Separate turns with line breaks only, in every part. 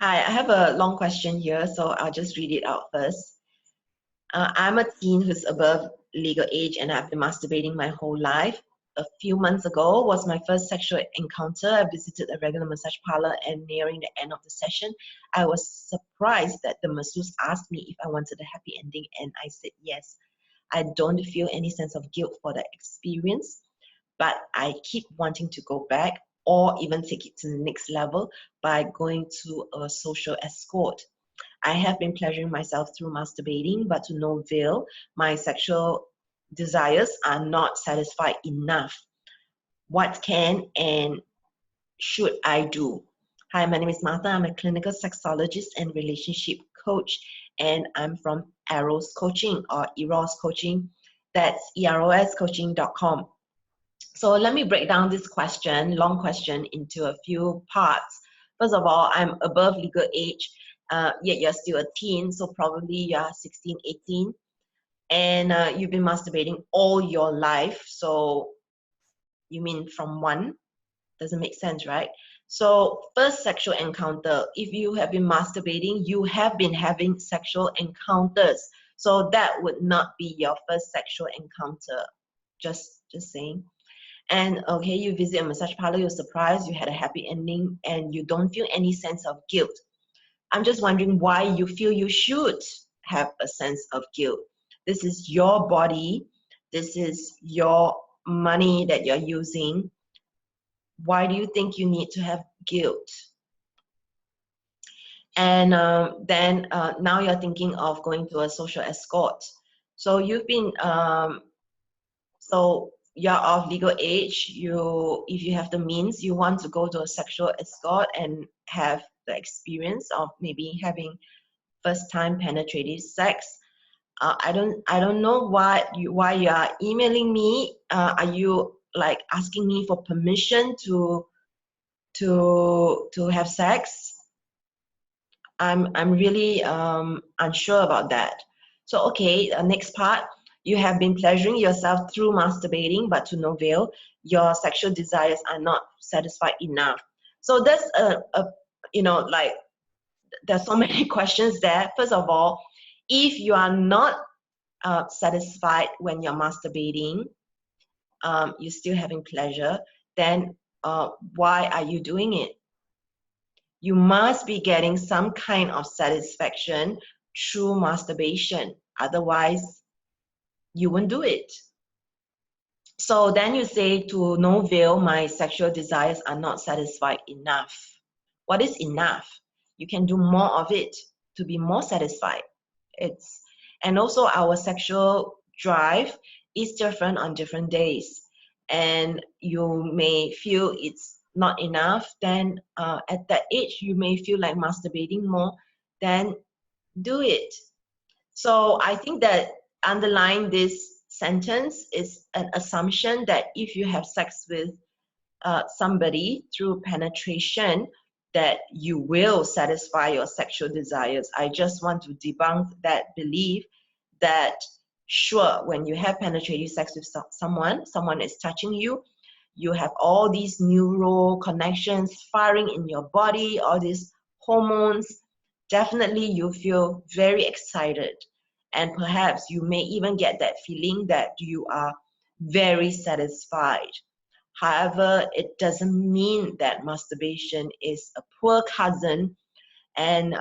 Hi, I have a long question here, so I'll just read it out first. I'm a teen who's above legal age and I've been masturbating my whole life. A few months ago was my first sexual encounter. I visited a regular massage parlor and nearing the end of the session, I was surprised that the masseuse asked me if I wanted a happy ending and I said yes. I don't feel any sense of guilt for the experience, but I keep wanting to go back or even take it to the next level by going to a social escort. I have been pleasuring myself through masturbating, but to no avail. My sexual desires are not satisfied enough. What can and should I do? Hi, my name is Martha. I'm a clinical sexologist and relationship coach, and I'm from Eros Coaching or Eros Coaching. That's eroscoaching.com. So let me break down this question, long question, into a few parts. First of all, I'm above legal age, yet you're still a teen, so probably you're 16, 18, and you've been masturbating all your life. So you mean from one? Doesn't make sense, right? So first sexual encounter, if you have been masturbating, you have been having sexual encounters. So that would not be your first sexual encounter. Just saying. And okay, you visit a massage parlor, you're surprised, you had a happy ending, and you don't feel any sense of guilt. I'm just wondering why you feel you should have a sense of guilt. This is your body, this is your money that you're using. Why do you think you need to have guilt? And then now you're thinking of going to a social escort. So you've been so you're of legal age, if you have the means, you want to go to a sexual escort and have the experience of maybe having first time penetrative sex. I don't know why you are emailing me. Are you like asking me for permission to have sex? I'm really unsure about that. So okay, next part. You have been pleasuring yourself through masturbating, but to no avail. Your sexual desires are not satisfied enough. So that's like there's so many questions there. First of all, if you are not satisfied when you're masturbating, you're still having pleasure, then why are you doing it? You must be getting some kind of satisfaction through masturbation. Otherwise, you won't do it. So then you say, to no avail, my sexual desires are not satisfied enough. What is enough? You can do more of it to be more satisfied. And also our sexual drive is different on different days. And you may feel it's not enough, then at that age, you may feel like masturbating more, then do it. So I think that underlying this sentence is an assumption that if you have sex with somebody through penetration, that you will satisfy your sexual desires. I just want to debunk that belief that sure, when you have penetrative sex with someone is touching you, you have all these neural connections firing in your body, all these hormones. Definitely you feel very excited, and perhaps you may even get that feeling that you are very satisfied. However, it doesn't mean that masturbation is a poor cousin and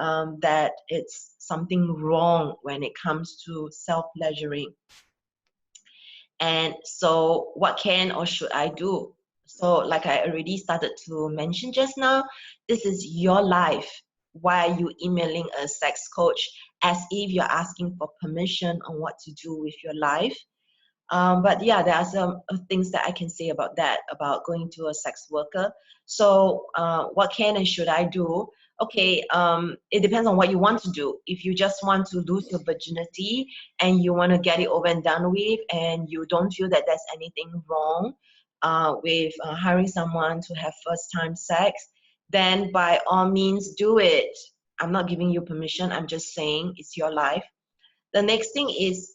that it's something wrong when it comes to self-pleasuring. And so what can or should I do? So like I already started to mention just now, this is your life. Why are you emailing a sex coach as if you're asking for permission on what to do with your life? But yeah, there are some things that I can say about that, about going to a sex worker. So what can and should I do? Okay, it depends on what you want to do. If you just want to lose your virginity and you want to get it over and done with, and you don't feel that there's anything wrong with hiring someone to have first time sex, then by all means do it. I'm not giving you permission. I'm just saying it's your life. The next thing is,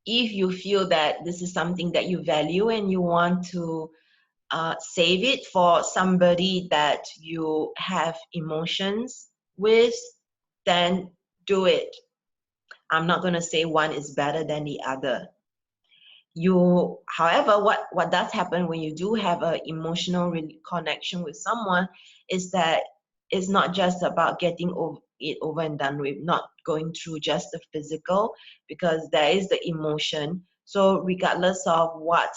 if you feel that this is something that you value and you want to save it for somebody that you have emotions with, then do it. I'm not going to say one is better than the other. However, what does happen when you do have an emotional connection with someone is that it's not just about getting it over and done with, not going through just the physical, because there is the emotion. So regardless of what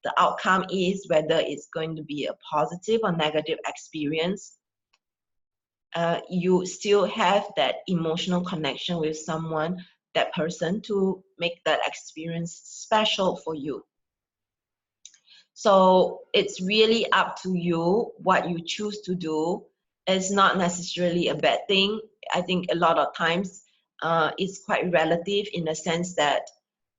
the outcome is, whether it's going to be a positive or negative experience, you still have that emotional connection with someone, that person, to make that experience special for you. So it's really up to you what you choose to do. It's not necessarily a bad thing. I think a lot of times it's quite relative, in the sense that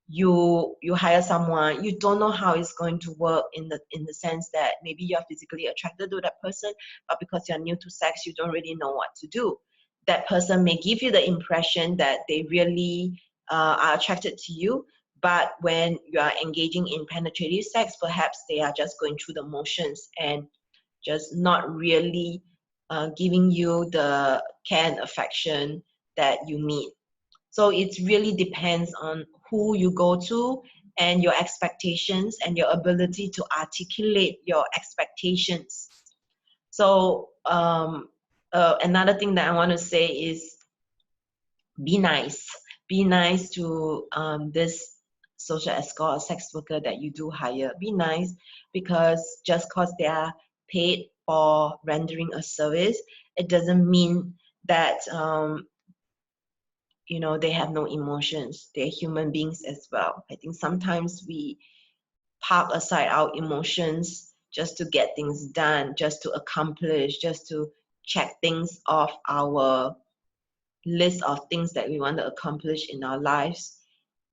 you hire someone, you don't know how it's going to work, in the sense that maybe you're physically attracted to that person, but because you're new to sex, you don't really know what to do. That person may give you the impression that they really are attracted to you, but when you are engaging in penetrative sex, perhaps they are just going through the motions and just not really giving you the care and affection that you need. So it really depends on who you go to, and your expectations, and your ability to articulate your expectations. So another thing that I want to say is, be nice. Be nice to this social escort, sex worker that you do hire. Be nice, because just because they are paid for rendering a service, it doesn't mean that you know, they have no emotions. They're human beings as well. I think sometimes we park aside our emotions just to get things done, just to accomplish, just to check things off our list of things that we want to accomplish in our lives.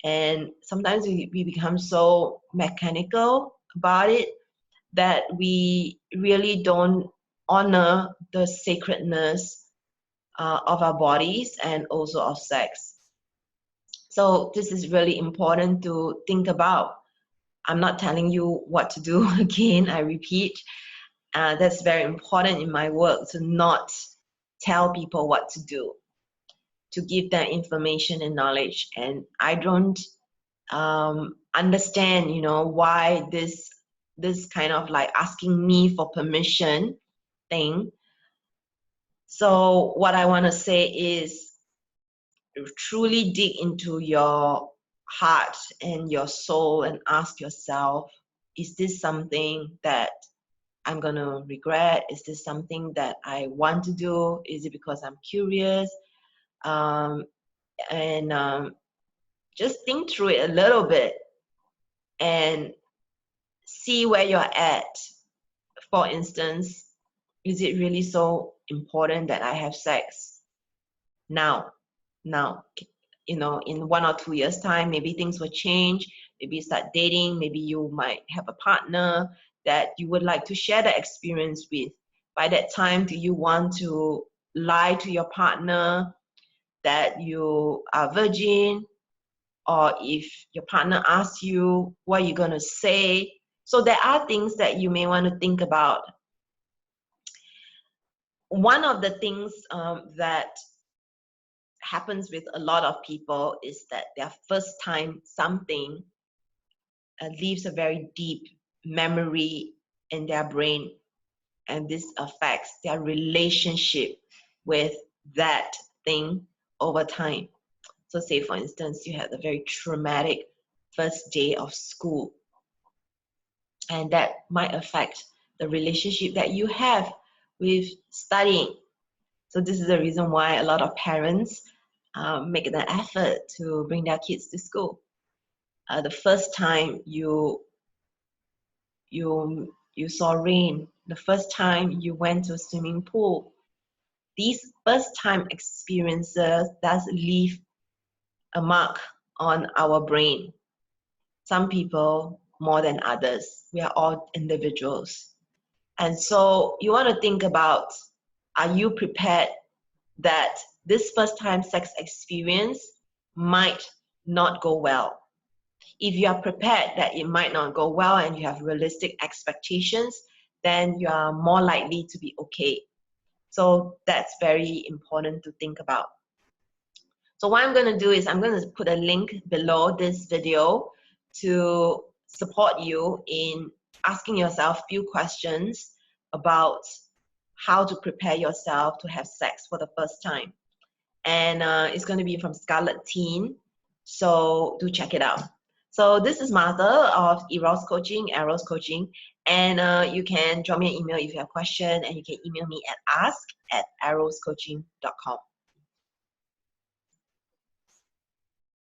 And sometimes we become so mechanical about it that we really don't honor the sacredness of our bodies and also of sex. So this is really important to think about. I'm not telling you what to do. Again, I repeat, that's very important in my work, to not tell people what to do, to give them information and knowledge. And I don't understand, you know, why this kind of like asking me for permission thing. So what I want to say is, truly dig into your heart and your soul and ask yourself, is this something that I'm going to regret? Is this something that I want to do? Is it because I'm curious? And just think through it a little bit and see where you're at. For instance, is it really so important that I have sex now? You know, in 1 or 2 years time, maybe things will change. Maybe you start dating, maybe you might have a partner that you would like to share the experience with. By that time, do you want to lie to your partner that you are virgin? Or if your partner asks you, what are you going to say? So there are things that you may want to think about. One of the things that happens with a lot of people is that their first time something leaves a very deep memory in their brain, and this affects their relationship with that thing over time. So say for instance, you had a very traumatic first day of school, and that might affect the relationship that you have with studying. So this is the reason why a lot of parents make an effort to bring their kids to school. The first time you saw rain, the first time you went to a swimming pool, these first time experiences does leave a mark on our brain. Some people more than others. We are all individuals. And so you want to think about, are you prepared that this first time sex experience might not go well? if you are prepared that it might not go well and you have realistic expectations, then you are more likely to be okay. So that's very important to think about. So what I'm going to do is I'm going to put a link below this video to support you in asking yourself a few questions about how to prepare yourself to have sex for the first time. And it's going to be from Scarlet Teen, so do check it out. So this is Martha of Eros Coaching, and you can drop me an email if you have a question, and you can email me at ask@eroscoaching.com.